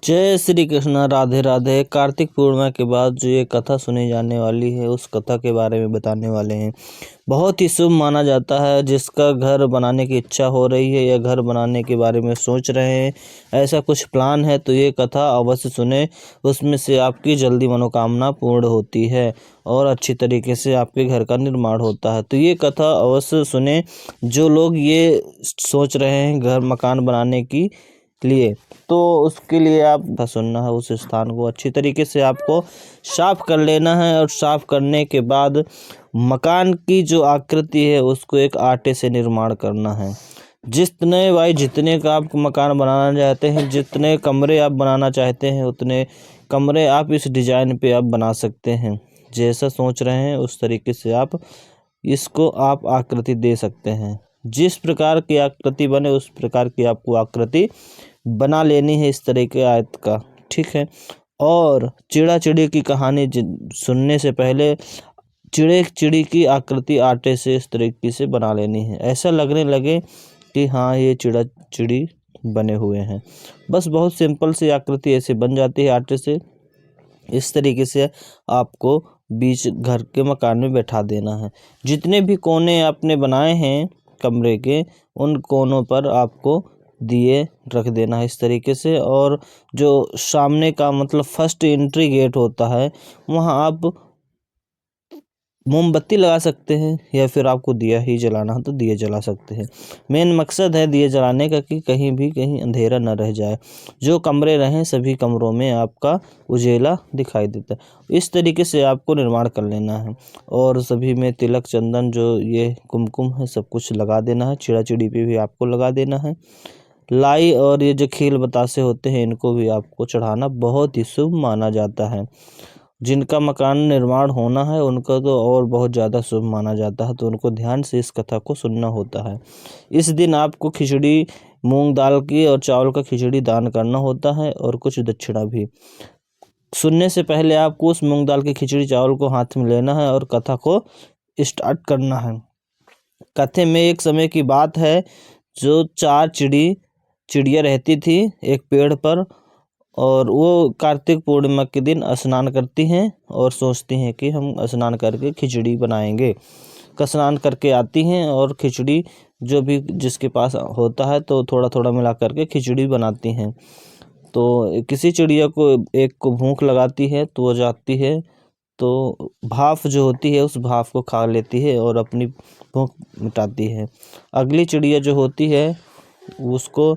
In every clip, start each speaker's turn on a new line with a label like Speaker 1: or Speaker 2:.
Speaker 1: जय श्री कृष्ण। राधे राधे। कार्तिक पूर्णिमा के बाद जो ये कथा सुनी जाने वाली है उस कथा के बारे में बताने वाले हैं। बहुत ही शुभ माना जाता है। जिसका घर बनाने की इच्छा हो रही है या घर बनाने के बारे में सोच रहे हैं, ऐसा कुछ प्लान है तो ये कथा अवश्य सुने। उसमें से आपकी जल्दी मनोकामना पूर्ण होती है और अच्छी तरीके से आपके घर का निर्माण होता है। तो ये कथा अवश्य सुने जो लोग ये सोच रहे हैं घर मकान बनाने की लिए। तो उसके लिए आप सुनना है। उस स्थान को अच्छी तरीके से आपको साफ कर लेना है और साफ करने के बाद मकान की जो आकृति है उसको एक आटे से निर्माण करना है। जितने का आप मकान बनाना चाहते हैं, जितने कमरे आप बनाना चाहते हैं, उतने कमरे आप इस डिजाइन पे आप बना सकते हैं। जैसा सोच रहे हैं उस तरीके से आप आकृति दे सकते हैं। जिस प्रकार की आकृति बने उस प्रकार की आपको आकृति बना लेनी है, इस तरह के आयत का, ठीक है। और चिड़ा चिड़ी की कहानी सुनने से पहले चिड़ी की आकृति आटे से इस तरीके से बना लेनी है। ऐसा लगने लगे कि हाँ ये चिड़ा चिड़ी बने हुए हैं। बस बहुत सिंपल सी आकृति ऐसे बन जाती है आटे से। इस तरीके से आपको बीच घर के मकान में बैठा देना है। जितने भी कोने आपने बनाए हैं कमरे के, उन कोनों पर आपको दिए रख देना है इस तरीके से। और जो सामने का मतलब फर्स्ट एंट्री गेट होता है, वहाँ आप मोमबत्ती लगा सकते हैं या फिर आपको दिया ही जलाना है तो दिए जला सकते हैं। मेन मकसद है दिए जलाने का कि कहीं अंधेरा न रह जाए। जो कमरे रहें सभी कमरों में आपका उजेला दिखाई देता है। इस तरीके से आपको निर्माण कर लेना है। और सभी में तिलक चंदन जो ये कुमकुम है सब कुछ लगा देना है। चिड़ा चिड़ी पे भी आपको लगा देना है। लाई और ये जो खील बतासे होते हैं इनको भी आपको चढ़ाना बहुत ही शुभ माना जाता है। जिनका मकान निर्माण होना है उनका तो और बहुत ज़्यादा शुभ माना जाता है, तो उनको ध्यान से इस कथा को सुनना होता है। इस दिन आपको खिचड़ी मूंग दाल की और चावल का खिचड़ी दान करना होता है और कुछ दक्षिणा भी। सुनने से पहले आपको उस मूंग दाल की खिचड़ी चावल को हाथ में लेना है और कथा को स्टार्ट करना है। कथे में एक समय की बात है, जो 4 चिड़िया रहती थी एक पेड़ पर, और वो कार्तिक पूर्णिमा के दिन स्नान करती हैं और सोचती हैं कि हम स्नान करके खिचड़ी बनाएंगे। स्नान करके आती हैं और खिचड़ी जो भी जिसके पास होता है तो थोड़ा थोड़ा मिला करके खिचड़ी बनाती हैं। तो किसी चिड़िया को एक को भूख लगाती है तो वो जाती है तो भाफ जो होती है उस भाफ को खा लेती है और अपनी भूख मिटाती है। अगली चिड़िया जो होती है उसको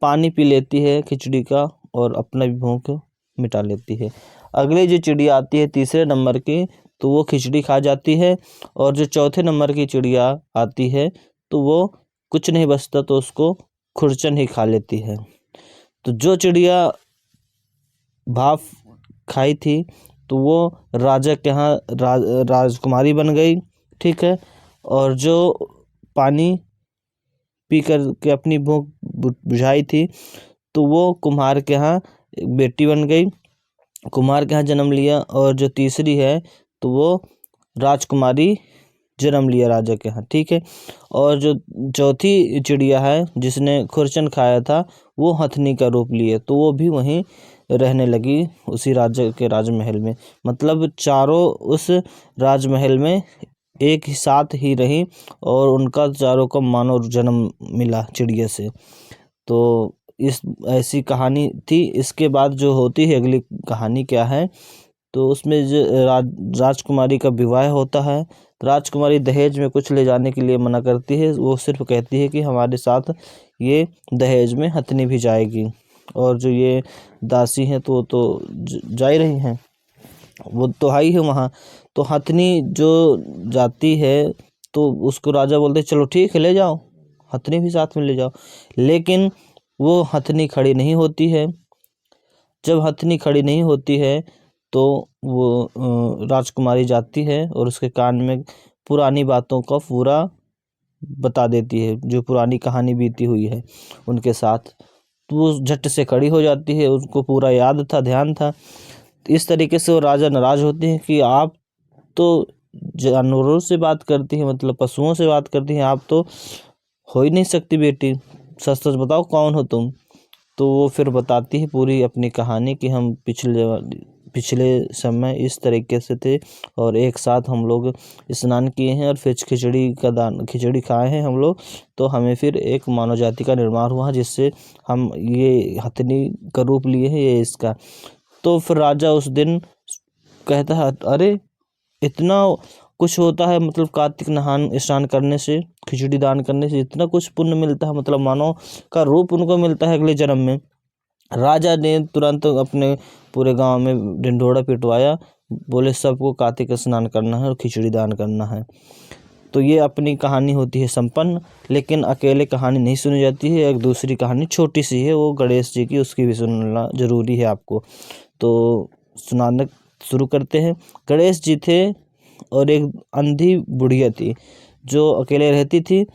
Speaker 1: पानी पी लेती है खिचड़ी का और अपना भी भूख मिटा लेती है। अगली जो चिड़िया आती है तीसरे नंबर की, तो वो खिचड़ी खा जाती है। और जो चौथे नंबर की चिड़िया आती है तो वो कुछ नहीं बचता तो उसको खुरचन ही खा लेती है। तो जो चिड़िया भाफ खाई थी तो वो राजा के यहाँ राजकुमारी बन गई, ठीक है। और जो पानी पी कर के अपनी भूख बुझाई थी तो वो कुम्हार के यहाँ बेटी बन गई, कुम्हार के यहाँ जन्म लिया। और जो तीसरी है तो वो राजकुमारी जन्म लिया राजा के यहाँ, ठीक है। और जो चौथी चिड़िया है जिसने खुरचन खाया था वो हथनी का रूप लिए, तो वो भी वहीं रहने लगी उसी राजा के राजमहल में। मतलब चारों उस राजमहल में एक ही साथ ही रही और उनका चारों का मानव जन्म मिला चिड़िया से। तो इस ऐसी कहानी थी। इसके बाद जो होती है अगली कहानी क्या है, तो उसमें जो राजकुमारी का विवाह होता है। राजकुमारी दहेज में कुछ ले जाने के लिए मना करती है। वो सिर्फ कहती है कि हमारे साथ ये दहेज में हथनी भी जाएगी। और जो ये दासी हैं तो जा ही रही हैं, वो तो आई है वहाँ। तो हथनी जो जाती है तो उसको राजा बोलते हैं चलो ठीक है ले जाओ, हथनी भी साथ में ले जाओ। लेकिन वो हथनी खड़ी नहीं होती है। जब हथनी खड़ी नहीं होती है तो वो राजकुमारी जाती है और उसके कान में पुरानी बातों का पूरा बता देती है, जो पुरानी कहानी बीती हुई है उनके साथ। तो वो झट से खड़ी हो जाती है, उसको पूरा याद था, ध्यान था। इस तरीके से वो राजा नाराज होते हैं कि आप तो जानवरों से बात करती हैं, मतलब पशुओं से बात करती हैं, आप तो हो ही नहीं सकती बेटी, सच सच बताओ कौन हो तुम। तो वो फिर बताती है पूरी अपनी कहानी कि हम पिछले समय इस तरीके से थे और एक साथ हम लोग स्नान किए हैं और फिर खिचड़ी खाए हैं हम लोग, तो हमें फिर एक मानव जाति का निर्माण हुआ जिससे हम ये हथनी का रूप लिए हैं, ये इसका। तो फिर राजा उस दिन कहता है अरे इतना कुछ होता है, मतलब कार्तिक स्नान करने से, खिचड़ी दान करने से इतना कुछ पुण्य मिलता है, मतलब मानव का रूप उनको मिलता है अगले जन्म में। राजा ने तुरंत अपने पूरे गांव में ढिंढोरा पिटवाया, बोले सबको कार्तिक स्नान करना है और खिचड़ी दान करना है। तो ये अपनी कहानी होती है संपन्न, लेकिन अकेले कहानी नहीं सुनी जाती है, एक दूसरी कहानी छोटी सी है वो गणेश जी की, उसकी भी सुनना जरूरी है आपको। तो सुनाने शुरू करते हैं। गणेश जी थे और एक अंधी बुढ़िया थी जो अकेले रहती थी।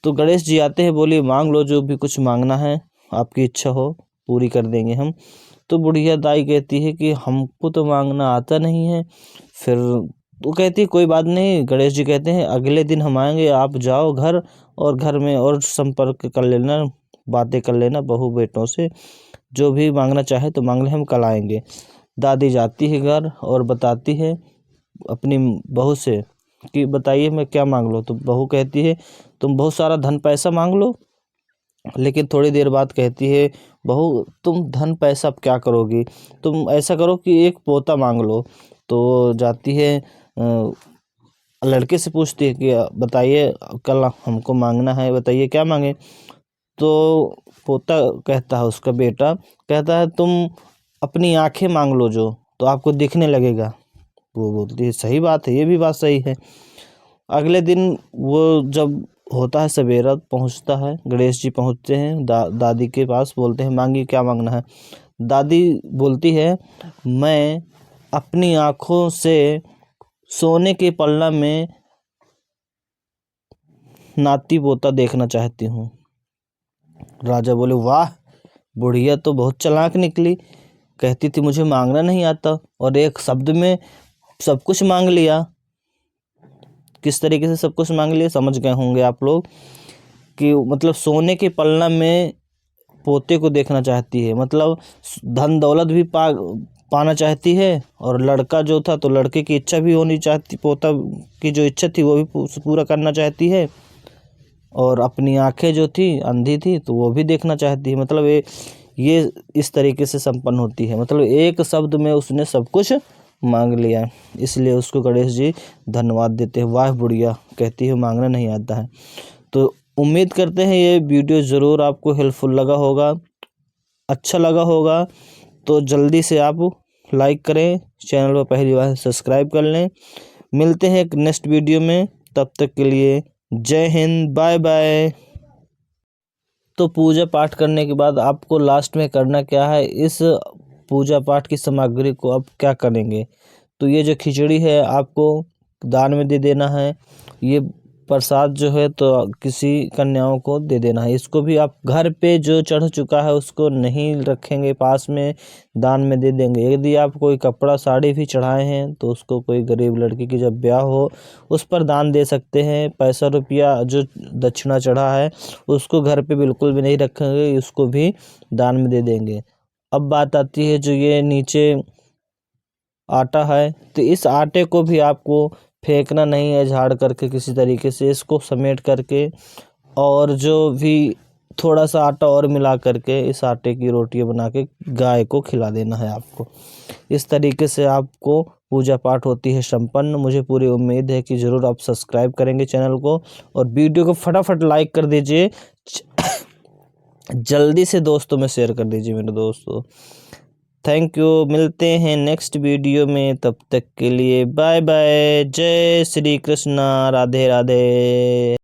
Speaker 1: तो गणेश जी आते हैं, बोली मांग लो जो भी कुछ मांगना है, आपकी इच्छा हो पूरी कर देंगे हम। तो बुढ़िया दाई कहती है कि हमको तो मांगना आता नहीं है। फिर वो कहती है कोई बात नहीं। गणेश जी कहते हैं अगले दिन हम आएंगे, आप जाओ घर और घर में और संपर्क कर लेना, बातें कर लेना बहू बेटों से, जो भी मांगना चाहे तो मांग ले, हम कल आएंगे। दादी जाती है घर और बताती है अपनी बहू से कि बताइए मैं क्या मांग लो। तो बहू कहती है तुम बहुत सारा धन पैसा मांग लो, लेकिन थोड़ी देर बाद कहती है बहू तुम धन पैसा अब क्या करोगी, तुम ऐसा करो कि एक पोता मांग लो। तो जाती है लड़के से पूछती है कि बताइए कल हमको मांगना है, बताइए क्या मांगे। तो पोता कहता है, उसका बेटा कहता है तुम अपनी आंखें मांग लो जो, तो आपको दिखने लगेगा। वो बोलती है सही बात है, ये भी बात सही है। अगले दिन वो जब होता है सवेरा, पहुंचता है गणेश जी, पहुंचते हैं दादी के पास, बोलते हैं मांगी क्या मांगना है। दादी बोलती है मैं अपनी आँखों से सोने के पलना में नाती पोता देखना चाहती हूँ। राजा बोले वाह, बुढ़िया तो बहुत चालाक निकली, कहती थी मुझे मांगना नहीं आता और एक शब्द में सब कुछ मांग लिया। किस तरीके से सब कुछ मांग लिया समझ गए होंगे आप लोग, कि मतलब सोने के पलना में पोते को देखना चाहती है, मतलब धन दौलत भी पाना चाहती है, और लड़का जो था तो लड़के की इच्छा भी होनी चाहती, पोता की जो इच्छा थी वो भी पूरा करना चाहती है, और अपनी आंखें जो थी अंधी थी तो वो भी देखना चाहती है। मतलब ये इस तरीके से संपन्न होती है, मतलब एक शब्द में उसने सब कुछ मांग लिया। इसलिए उसको गणेश जी धन्यवाद देते हैं, वाह बुढ़िया, कहती है मांगना नहीं आता है। तो उम्मीद करते हैं ये वीडियो ज़रूर आपको हेल्पफुल लगा होगा, अच्छा लगा होगा। तो जल्दी से आप लाइक करें, चैनल पर पहली बार सब्सक्राइब कर लें। मिलते हैं एक नेक्स्ट वीडियो में, तब तक के लिए जय हिंद, बाय बाय। तो पूजा पाठ करने के बाद आपको लास्ट में करना क्या है, इस पूजा पाठ की सामग्री को आप क्या करेंगे, तो ये जो खिचड़ी है आपको दान में दे देना है, ये प्रसाद जो है तो किसी कन्याओं को दे देना है। इसको भी आप घर पे जो चढ़ चुका है उसको नहीं रखेंगे पास में, दान में दे देंगे। यदि आप कोई कपड़ा साड़ी भी चढ़ाए हैं तो उसको कोई गरीब लड़की की जब ब्याह हो उस पर दान दे सकते हैं। पैसा रुपया जो दक्षिणा चढ़ा है उसको घर पे बिल्कुल भी नहीं रखेंगे, उसको भी दान में दे देंगे। अब बात आती है जो ये नीचे आटा है, तो इस आटे को भी आपको फेंकना नहीं है, झाड़ करके किसी तरीके से इसको समेट करके, और जो भी थोड़ा सा आटा और मिला करके इस आटे की रोटियां बना के गाय को खिला देना है आपको। इस तरीके से आपको पूजा पाठ होती है संपन्न। मुझे पूरी उम्मीद है कि ज़रूर आप सब्सक्राइब करेंगे चैनल को, और वीडियो को फटाफट लाइक कर दीजिए, जल्दी से दोस्तों में शेयर कर दीजिए मेरे दोस्तों। थैंक यू, मिलते हैं नेक्स्ट वीडियो में, तब तक के लिए बाय बाय, जय श्री कृष्णा, राधे राधे।